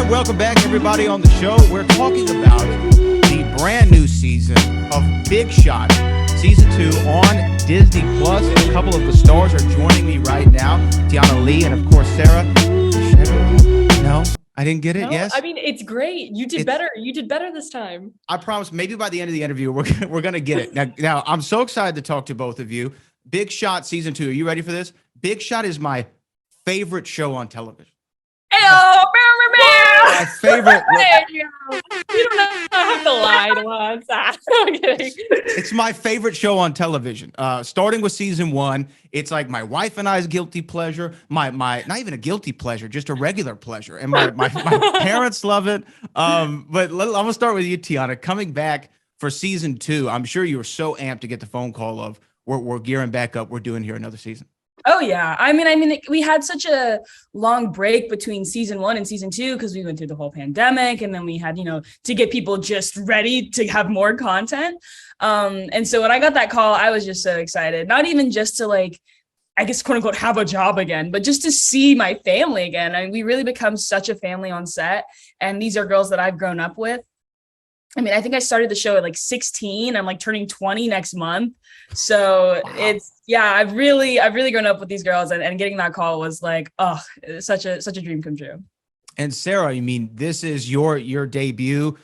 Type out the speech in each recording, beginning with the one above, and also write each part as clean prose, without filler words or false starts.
right, welcome back, everybody, on the show. We're talking about the brand new season of Big Shot, Season 2 on Disney+. A couple of the stars are joining me right now. Tiana Lee and, of course, Sara. No, I didn't get it, No, yes? I mean, it's great. You did better. You did better this time. I promise maybe by the end of the interview, we're gonna get it. Now, I'm so excited to talk to both of you. Big Shot Season 2. Are you ready for this? Big Shot is my favorite show on television. My favorite. You don't have to lie to us. I'm kidding. It's my favorite show on television. Starting with season 1, it's like my wife and I's guilty pleasure. My not even a guilty pleasure, just a regular pleasure. And my parents love it. But I'm gonna start with you, Tiana. Coming back for season 2, I'm sure you were so amped to get the phone call of we're gearing back up. We're doing here another season. Oh yeah. I mean, we had such a long break between season 1 and season 2 because we went through the whole pandemic, and then we had, to get people just ready to have more content. And so when I got that call, I was just so excited. Not even just to I guess, quote unquote, have a job again, but just to see my family again. I mean, we really become such a family on set, and these are girls that I've grown up with. I mean, I think I started the show at 16. I'm turning 20 next month. So wow. I've really grown up with these girls, and getting that call was such a dream come true. And Sara, I mean, this is your debut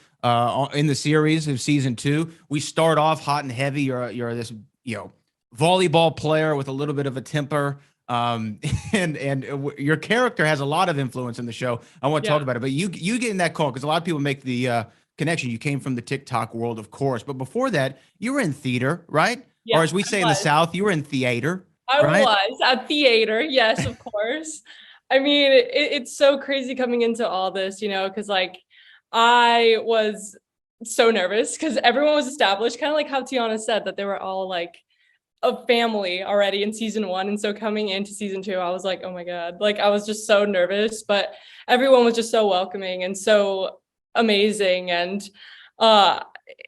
in the series of season 2. We start off hot and heavy. You're this, volleyball player with a little bit of a temper. And your character has a lot of influence in the show. I want to talk about it, but you getting that call, because a lot of people make the connection. You came from the TikTok world, of course, but before that, you were in theater, right? Yeah, or as we say in the South, you were in theater. I was at theater. Yes, of course. I mean, it's so crazy coming into all this, because I was so nervous because everyone was established, kind of like how Tiana said, that they were all a family already in season 1. And so coming into season 2, I was like, oh my God, I was just so nervous, but everyone was just so welcoming and so amazing. And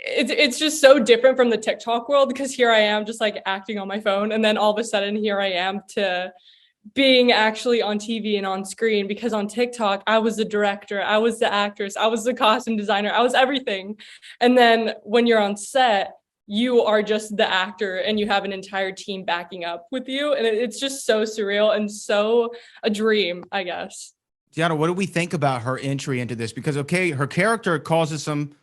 it's just so different from the TikTok world, because here I am just acting on my phone, and then all of a sudden here I am to being actually on TV and on screen, because on TikTok I was the director, I was the actress, I was the costume designer, I was everything. And then when you're on set, you are just the actor, and you have an entire team backing up with you, and it's just so surreal and so a dream, I guess. Tiana, what do we think about her entry into this? Because her character causes some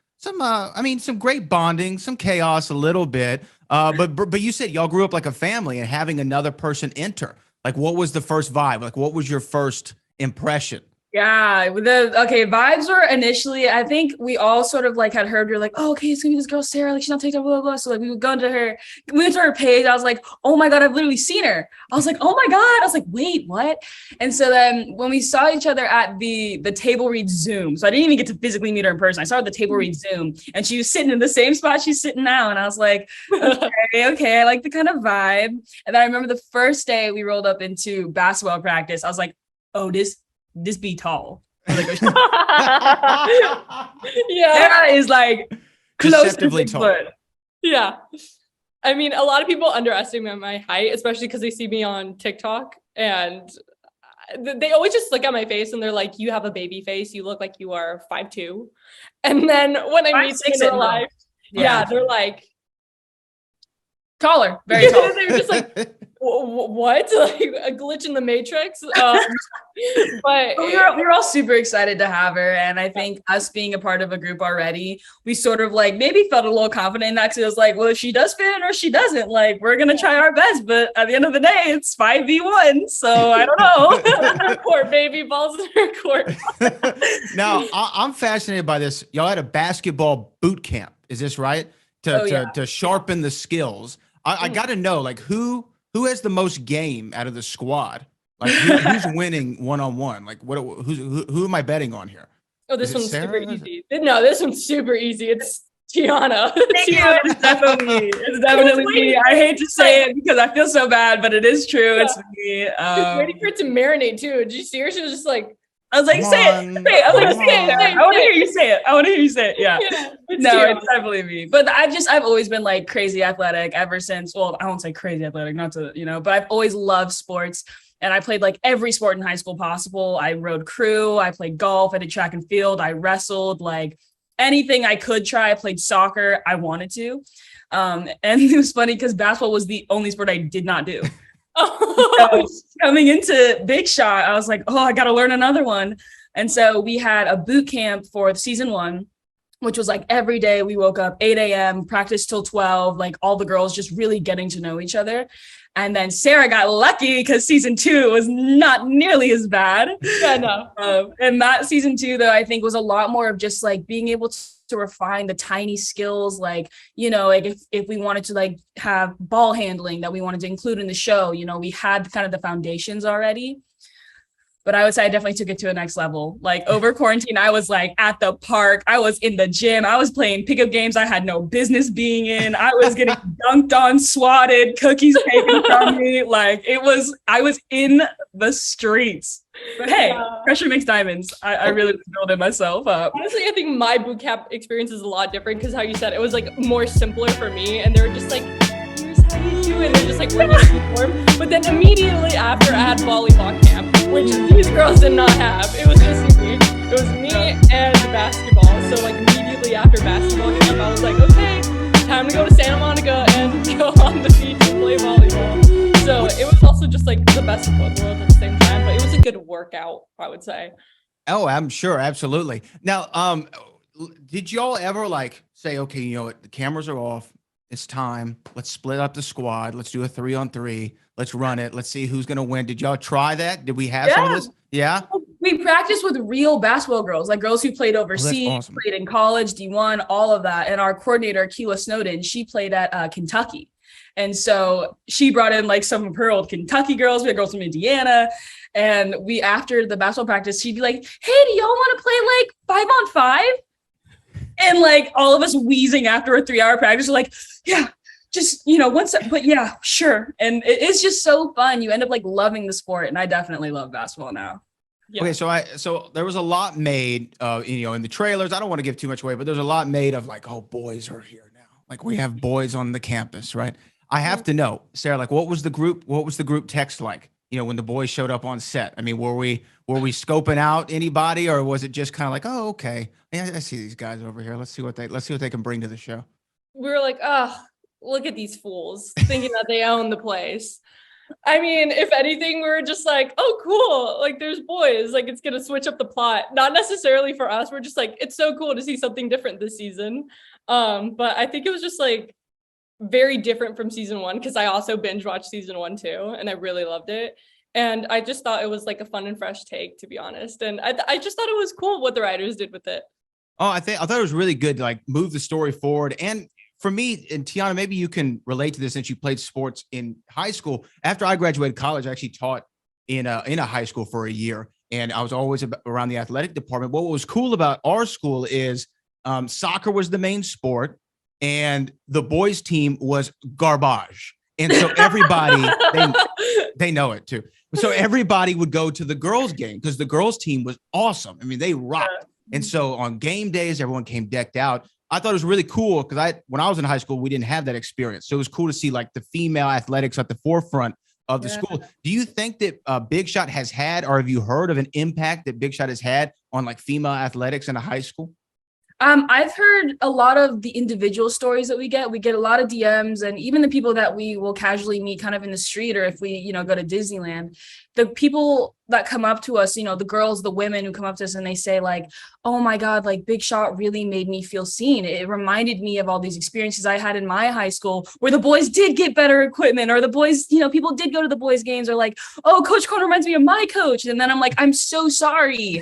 great bonding, some chaos a little bit. But you said y'all grew up like a family, and having another person enter, what was the first vibe? What was your first impression? Yeah, vibes were initially, I think we all sort of had heard, we were like, oh, okay, it's gonna be this girl Sara, she's on TikTok, blah, blah, blah. So we would go into we went to her page. I was like, oh my God, I've literally seen her. I was like, oh my God. I was like, wait, what? And so then when we saw each other at the table read Zoom, so I didn't even get to physically meet her in person. I saw her at the table read Zoom, and she was sitting in the same spot she's sitting now. And I was like, okay, I like the kind of vibe. And then I remember the first day we rolled up into basketball practice, I was like, oh, this be tall. Yeah, Sara is close to 6 foot. Yeah, I mean, a lot of people underestimate my height, especially because they see me on TikTok, and they always just look at my face and they're like, "You have a baby face. You look like you are 5'2". And then when I meet them in real life, they're like taller, very tall. They're just like, what? A glitch in the matrix? But we were all super excited to have her, and I think us being a part of a group already, we sort of maybe felt a little confident in that, because it was well, if she does fit or she doesn't, we're gonna try our best, but at the end of the day, it's 5v1, so I don't know. Court, baby, balls in her court. Now, I'm fascinated by this. Y'all had a basketball boot camp, is this right? To sharpen the skills. I got to know, who has the most game out of the squad? Who's winning one-on-one? Who am I betting on here? Oh, this one's super easy. No, this one's super easy. It's Tiana. It's definitely me. I hate to say it because I feel so bad, but it is true. Yeah. It's me. Just waiting for it to marinate too. Did you see her? She was just like, I was like, say it. I was like, say it. I want to hear you say it. I want to hear you say it. Yeah. It's definitely me. But I've always been crazy athletic ever since. Well, I won't say crazy athletic, not to, but I've always loved sports. And I played like every sport in high school possible. I rode crew, I played golf, I did track and field, I wrestled, like anything I could try. I played soccer. I wanted to. And it was funny because basketball was the only sport I did not do. So coming into Big Shot, I was like, oh, I got to learn another one. And so we had a boot camp for season 1, which was like every day we woke up 8 a.m., practiced till 12, like all the girls just really getting to know each other. And then Sara got lucky because season 2 was not nearly as bad. Yeah, no. And that season 2, though, I think was a lot more of just like being able to refine the tiny skills, like, you know, like if we wanted to like have ball handling that we wanted to include in the show, you know, we had kind of the foundations already. But I would say I definitely took it to a next level. Like over quarantine, I was like at the park. I was in the gym. I was playing pickup games I had no business being in. I was getting dunked on, swatted, cookies taken from me. Like I was in the streets. But hey, pressure makes diamonds. I really was building myself up. Honestly, I think my boot camp experience is a lot different because how you said it was like more simpler for me. And they were just like, here's how you do it. And they're just like, we're going to perform. But then immediately after I had volleyball camp, which these girls did not have. It was just me. It was me and basketball. So like immediately after basketball camp, I was like, okay, time to go to Santa Monica and go on the beach and play volleyball. So it was also just like the best of both worlds at the same time, but it was a good workout, I would say. Oh, I'm sure. Absolutely. Now, did y'all ever like say, okay, you know what, the cameras are off. It's time. Let's split up the squad. Let's do a 3-on-3. Let's run it. Let's see who's going to win. Did y'all try that? Did we have some of this? Yeah. We practiced with real basketball girls, like girls who played overseas, awesome. Played in college, D1, all of that. And our coordinator, Keela Snowden, she played at Kentucky. And so she brought in like some of her old Kentucky girls. We had girls from Indiana. And we, after the basketball practice, she'd be like, hey, do y'all want to play like 5-on-5? And like all of us wheezing after a 3-hour practice, we're like, yeah, just, you know, once, but yeah, sure. And it's just so fun. You end up like loving the sport. And I definitely love basketball now. Yeah. Okay, so there was a lot made, you know, in the trailers. I don't want to give too much away, but there's a lot made of like, oh, boys are here now. Like we have boys on the campus, right? I have to know, Sara, like what was the group text like? You know, when the boys showed up on set? I mean, were we scoping out anybody, or was it just kind of like, oh, okay, yeah, I see these guys over here. Let's see what they can bring to the show. We were like, oh, look at these fools thinking that they own the place. I mean, if anything, we were just like, oh, cool. Like there's boys, like it's going to switch up the plot. Not necessarily for us. We're just like, it's so cool to see something different this season. But I think it was just like very different from season 1 because I also binge watched season 1 too, and I really loved it. And I just thought it was like a fun and fresh take, to be honest. And I just thought it was cool what the writers did with it. Oh, I thought it was really good to like move the story forward. And for me, and Tiana, maybe you can relate to this since you played sports in high school. After I graduated college, I actually taught in a high school for a year, and I was always around the athletic department. What was cool about our school is soccer was the main sport, and the boys' team was garbage. And so everybody, they know it too. So everybody would go to the girls' game because the girls' team was awesome. I mean, they rocked. And so on game days, everyone came decked out. I thought it was really cool because when I was in high school, we didn't have that experience. So it was cool to see like the female athletics at the forefront of the school. Do you think that Big Shot has had, or have you heard of an impact that Big Shot has had on like female athletics in a high school? I've heard a lot of the individual stories that we get. We get a lot of DMs, and even the people that we will casually meet kind of in the street, or if we, you know, go to Disneyland, the people that come up to us, you know, the girls, the women who come up to us and they say like, oh my God, like Big Shot really made me feel seen. It reminded me of all these experiences I had in my high school where the boys did get better equipment, or the boys, you know, people did go to the boys games, or like, oh, Coach Cone reminds me of my coach. And then I'm like, I'm so sorry.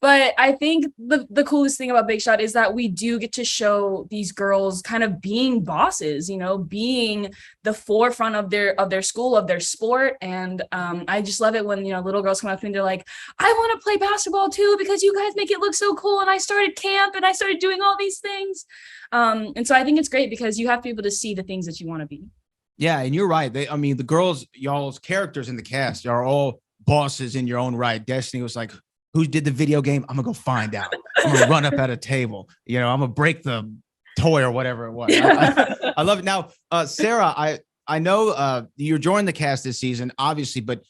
But I think the coolest thing about Big Shot is that we do get to show these girls kind of being bosses, you know, being the forefront of their school, of their sport. And I just love it when, you know, little girls come up to me and they're like, I want to play basketball too, because you guys make it look so cool. And I started camp and I started doing all these things. And so I think it's great because you have to be able to see the things that you want to be. Yeah. And you're right. I mean, the girls, y'all's characters in the cast are all bosses in your own right. Destiny was like, who did the video game? I'm gonna go find out. I'm gonna run up at a table. You know, I'm gonna break the toy or whatever it was. I love it. Now, Sara, I know you're joining the cast this season, obviously, but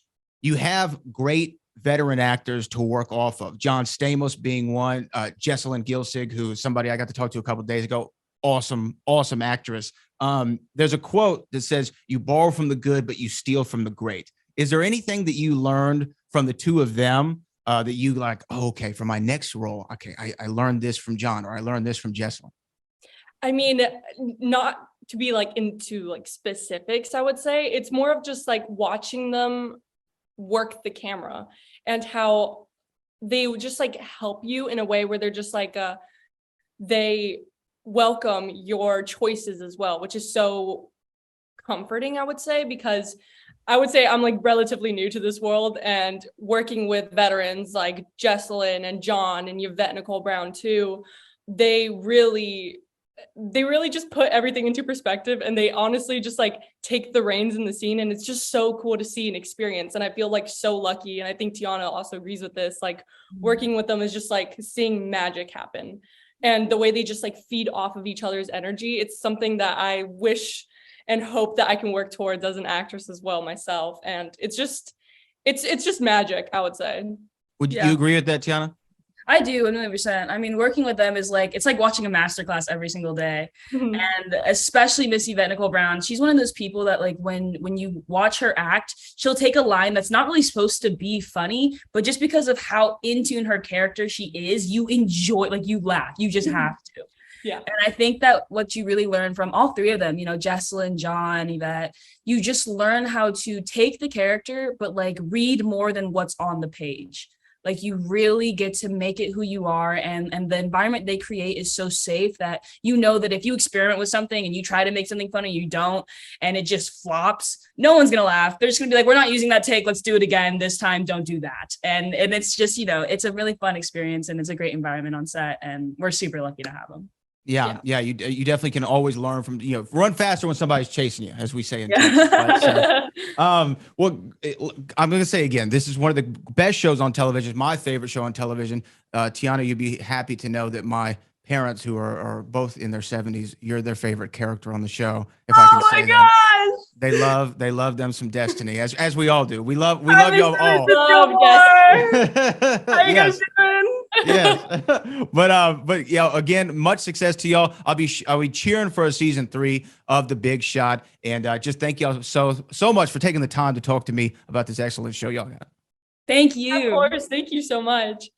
you have great veteran actors to work off of. John Stamos being one, Jessalyn Gilsig, who is somebody I got to talk to a couple of days ago. Awesome, awesome actress. There's a quote that says, "You borrow from the good, but you steal from the great." Is there anything that you learned from the two of them that you like? Oh, okay, for my next role, okay, I learned this from John, or I learned this from Jessalyn. I mean, not to be like into like specifics, I would say it's more of just like watching them work the camera and how they would just like help you in a way where they're just like they welcome your choices as well, which is so comforting, I would say, because I would say I'm like relatively new to this world, and working with veterans like Jessalyn and John and Yvette Nicole Brown too, they really just put everything into perspective, and they honestly just like take the reins in the scene, and it's just so cool to see and experience. And I feel like so lucky, and I think Tiana also agrees with this, like working with them is just like seeing magic happen, and the way they just like feed off of each other's energy. It's something that I wish and hope that I can work towards as an actress as well myself. And it's just magic, I would say. Would you agree with that, Tiana? I do, 1,000,000%. I mean, working with them is like, it's like watching a masterclass every single day. Mhm. And especially Miss Yvette Nicole Brown, she's one of those people that like when you watch her act, she'll take a line that's not really supposed to be funny, but just because of how in tune her character she is, you enjoy, like you laugh, you just have to. Yeah. And I think that what you really learn from all three of them, you know, Jessalyn, John, Yvette, you just learn how to take the character, but like read more than what's on the page. Like you really get to make it who you are, and the environment they create is so safe that you know that if you experiment with something and you try to make something funny, you don't, and it just flops, no one's gonna laugh. They're just gonna be like, we're not using that take, let's do it again this time, don't do that. And it's just, you know, it's a really fun experience, and it's a great environment on set, and we're super lucky to have them. Yeah, you definitely can always learn from, you know, run faster when somebody's chasing you, as we say in Yeah. Texas, right? So, I'm going to say again, this is one of the best shows on television, my favorite show on television. Tiana, you'd be happy to know that my parents, who are both in their 70s, you're their favorite character on the show. If I can say that. They love them some Destiny, as we all do. We love y'all all. How you guys doing? Yes. But yeah, again, much success to y'all. I'll be cheering for a season 3 of The Big Shot, and just thank y'all so much for taking the time to talk to me about this excellent show y'all got. Thank you. Of course, thank you so much.